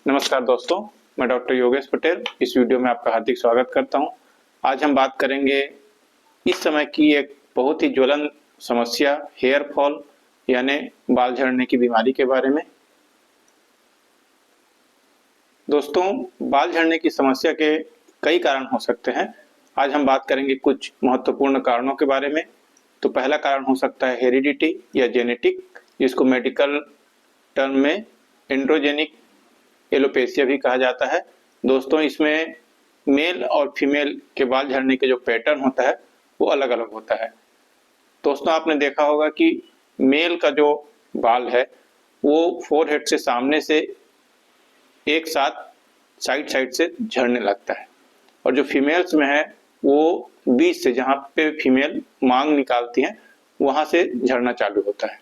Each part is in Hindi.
नमस्कार दोस्तों, मैं डॉक्टर योगेश पटेल इस वीडियो में आपका हार्दिक स्वागत करता हूं। आज हम बात करेंगे इस समय की एक बहुत ही ज्वलंत समस्या हेयर फॉल यानी बाल झड़ने की बीमारी के बारे में। दोस्तों, बाल झड़ने की समस्या के कई कारण हो सकते हैं। आज हम बात करेंगे कुछ महत्वपूर्ण कारणों के बारे में। तो पहला कारण हो सकता है हेरिडिटी या जेनेटिक, जिसको मेडिकल टर्म में एंड्रोजेनिक एलोपेशिया भी कहा जाता है। दोस्तों, इसमें मेल और फीमेल के बाल झड़ने के जो पैटर्न होता है वो अलग अलग होता है। दोस्तों, आपने देखा होगा कि मेल का जो बाल है वो फोरहेड से सामने से एक साथ साइड साइड से झड़ने लगता है, और जो फीमेल्स में है वो बीच से, जहाँ पे फीमेल मांग निकालती हैं, वहां से झड़ना चालू होता है।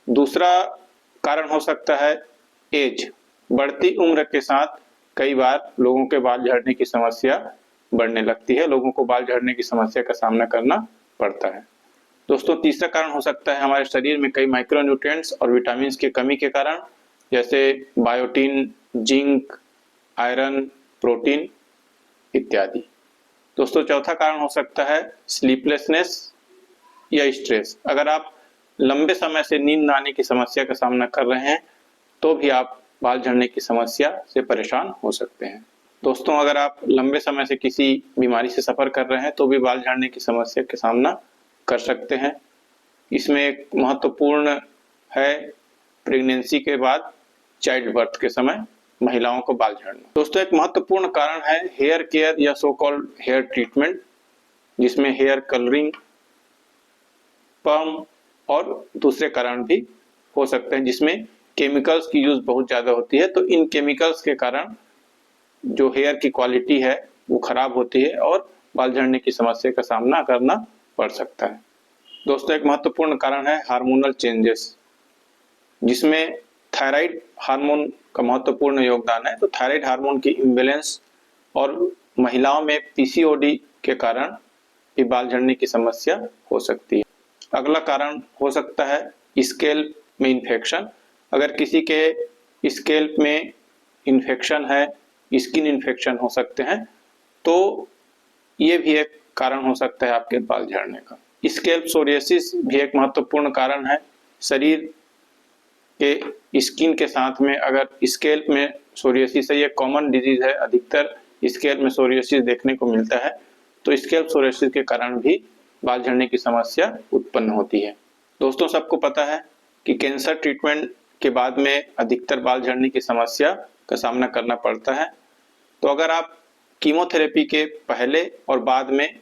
दूसरा कारण हो सकता है एज। बढ़ती उम्र के साथ कई बार लोगों के बाल झड़ने की समस्या बढ़ने लगती है, लोगों को बाल झड़ने की समस्या का सामना करना पड़ता है। दोस्तों, तीसरा कारण हो सकता है हमारे शरीर में कई माइक्रोन्यूट्रिएंट्स और विटामिन की कमी के कारण, जैसे बायोटीन, जिंक, आयरन, प्रोटीन इत्यादि। दोस्तों, चौथा कारण हो सकता है स्लीपलेसनेस या स्ट्रेस। अगर आप लंबे समय से नींद न आने की समस्या का सामना कर रहे हैं तो भी आप बाल झड़ने की समस्या से परेशान हो सकते हैं। दोस्तों, अगर आप लंबे समय से किसी बीमारी से सफर कर रहे हैं तो भी बाल झड़ने की समस्या का सामना कर सकते हैं। इसमें एक महत्वपूर्ण है प्रेगनेंसी के बाद चाइल्ड बर्थ के समय महिलाओं को बाल झड़ना। दोस्तों, एक महत्वपूर्ण कारण है हेयर केयर या सो कॉल्ड हेयर ट्रीटमेंट, जिसमें हेयर कलरिंग, पर्म और दूसरे कारण भी हो सकते हैं, जिसमें केमिकल्स की यूज बहुत ज्यादा होती है। तो इन केमिकल्स के कारण जो हेयर की क्वालिटी है वो खराब होती है और बाल झड़ने की समस्या का सामना करना पड़ सकता है। दोस्तों, एक महत्वपूर्ण कारण है हार्मोनल चेंजेस, जिसमें थायराइड हार्मोन का महत्वपूर्ण योगदान है। तो थायराइड हार्मोन की इम्बैलेंस और महिलाओं में पीसीओडी के कारण भी बाल झड़ने की समस्या हो सकती है। अगला कारण हो सकता है स्कैल्प में इन्फेक्शन। अगर किसी के स्कैल्प में इन्फेक्शन है, स्किन इन्फेक्शन हो सकते हैं, तो ये भी एक कारण हो सकता है आपके बाल झड़ने का। स्कैल्प सोरियासिस भी एक महत्वपूर्ण कारण है। शरीर के स्किन के साथ में अगर स्कैल्प में सोरियासिस है, ये कॉमन डिजीज है, अधिकतर स्कैल्प में सोरियासिस देखने को मिलता है। तो स्कैल्प सोरियासिस के कारण भी बाल झड़ने की समस्या उत्पन्न होती है। दोस्तों, सबको पता है कि कैंसर ट्रीटमेंट के बाद में अधिकतर बाल झड़ने की समस्या का सामना करना पड़ता है। तो अगर आप कीमोथेरेपी के पहले और बाद में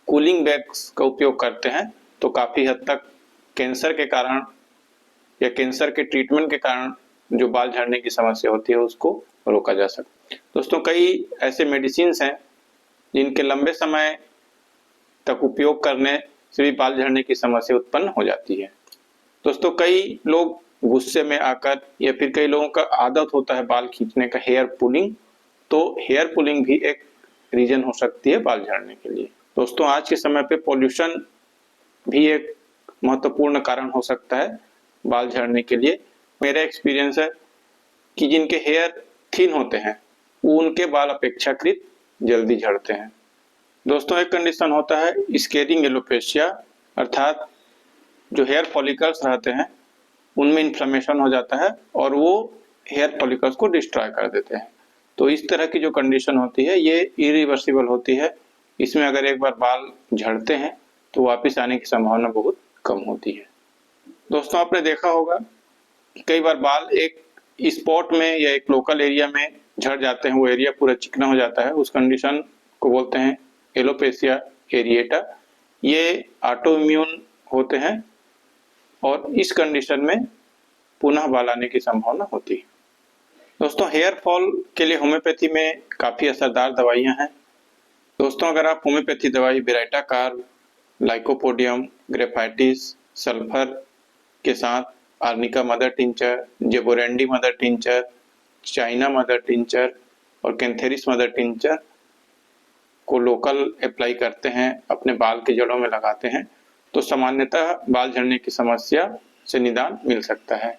कूलिंग बैग्स का उपयोग करते हैं तो काफी हद तक कैंसर के कारण या कैंसर के ट्रीटमेंट के कारण जो बाल झड़ने की समस्या होती है उसको रोका जा सकता है। दोस्तों, कई ऐसे मेडिसिन हैं जिनके लंबे समय तक उपयोग करने से भी बाल झड़ने की समस्या उत्पन्न हो जाती है। दोस्तों, कई लोग गुस्से में आकर या फिर कई लोगों का आदत होता है बाल खींचने का, हेयर पुलिंग। तो हेयर पुलिंग भी एक रीजन हो सकती है बाल झड़ने के लिए। दोस्तों, आज के समय पे पॉल्यूशन भी एक महत्वपूर्ण कारण हो सकता है बाल झड़ने के लिए। मेरा एक्सपीरियंस है कि जिनके हेयर थिन होते हैं वो उनके बाल अपेक्षाकृत जल्दी झड़ते हैं। दोस्तों, एक कंडीशन होता है स्केरिंग एलोपेशिया, अर्थात जो हेयर फॉलिकल्स रहते हैं उनमें इन्फ्लेमेशन हो जाता है और वो हेयर फॉलिकल्स को डिस्ट्रॉय कर देते हैं। तो इस तरह की जो कंडीशन होती है ये इरिवर्सिबल होती है। इसमें अगर एक बार बाल झड़ते हैं तो वापस आने की संभावना बहुत कम होती है। दोस्तों, आपने देखा होगा कि कई बार बाल एक स्पॉट में या एक लोकल एरिया में झड़ जाते हैं, वो एरिया पूरा चिकना हो जाता है। उस कंडीशन को बोलते हैं एलोपेशिया एरिएटा। ये ऑटो इम्यून होते हैं और इस कंडीशन में पुनः बाल आने की संभावना होती है। दोस्तों, हेयर फॉल के लिए होम्योपैथी में काफी असरदार दवाइयां हैं। दोस्तों, अगर आप होम्योपैथी दवाई baryta carb, lycopodium, graphites, sulphur के साथ arnica mother tincture, jaborandi mother tincture, China mother tincture और कैंथेरिस मदर टिंचर को लोकल अप्लाई करते हैं, अपने बाल के जड़ों में लगाते हैं, तो सामान्यतः बाल झड़ने की समस्या से निदान मिल सकता है।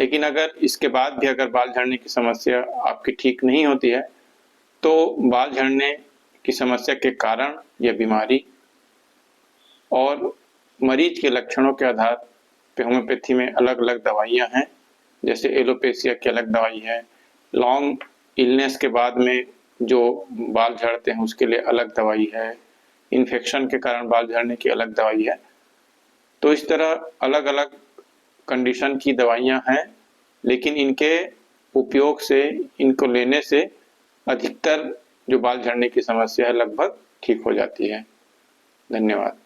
लेकिन अगर इसके बाद भी अगर बाल झड़ने की समस्या आपकी ठीक नहीं होती है तो बाल झड़ने की समस्या के कारण या बीमारी और मरीज के लक्षणों के आधार पे होम्योपैथी में अलग अलग दवाइयाँ हैं। जैसे एलोपेशिया की अलग दवाई है, लॉन्ग इलनेस के बाद में जो बाल झड़ते हैं उसके लिए अलग दवाई है, इन्फेक्शन के कारण बाल झड़ने की अलग दवाई है। तो इस तरह अलग अलग कंडीशन की दवाइयाँ हैं, लेकिन इनके उपयोग से, इनको लेने से अधिकतर जो बाल झड़ने की समस्या है लगभग ठीक हो जाती है। धन्यवाद।